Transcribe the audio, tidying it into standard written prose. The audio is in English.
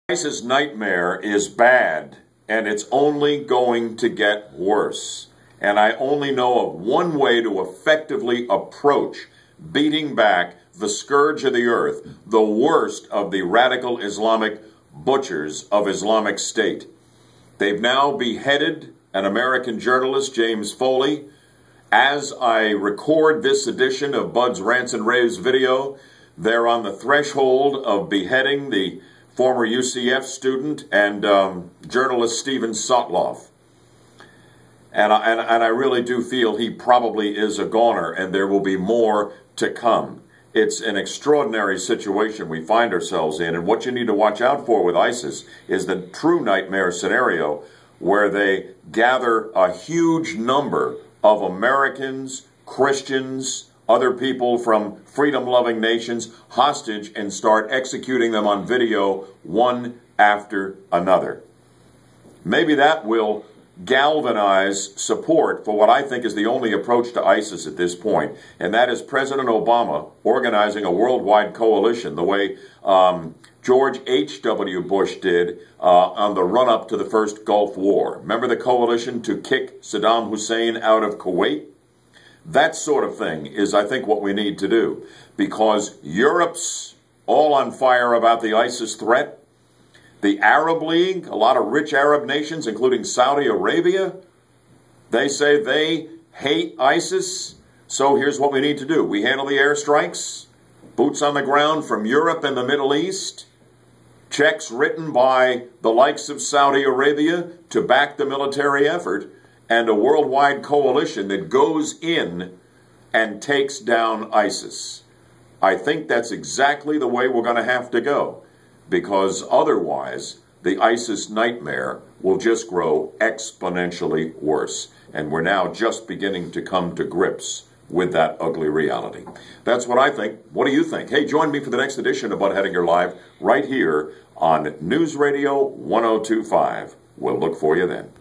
ISIS nightmare is bad, and it's only going to get worse. And I only know of one way to effectively approach beating back the scourge of the earth, the worst of the radical Islamic butchers of Islamic State. They've now beheaded an American journalist, James Foley. As I record this edition of Bud's Rants and Raves video, they're on the threshold of beheading the former UCF student and journalist Steven Sotloff. And I really do feel he probably is a goner, and there will be more to come. It's an extraordinary situation we find ourselves in, and what you need to watch out for with ISIS is the true nightmare scenario where they gather a huge number of Americans, Christians, other people from freedom-loving nations hostage and start executing them on video one after another. Maybe that will galvanize support for what I think is the only approach to ISIS at this point, and that is President Obama organizing a worldwide coalition the way George H.W. Bush did on the run-up to the first Gulf War. Remember the coalition to kick Saddam Hussein out of Kuwait? That sort of thing is, I think, what we need to do, because Europe's all on fire about the ISIS threat. The Arab League, a lot of rich Arab nations, including Saudi Arabia, they say they hate ISIS. So here's what we need to do. We handle the airstrikes, boots on the ground from Europe and the Middle East, checks written by the likes of Saudi Arabia to back the military effort, and a worldwide coalition that goes in and takes down ISIS. I think that's exactly the way we're going to have to go, because otherwise the ISIS nightmare will just grow exponentially worse. And we're now just beginning to come to grips with that ugly reality. That's what I think. What do you think? Hey, join me for the next edition of Bud Hedinger Live right here on News Radio 1025. We'll look for you then.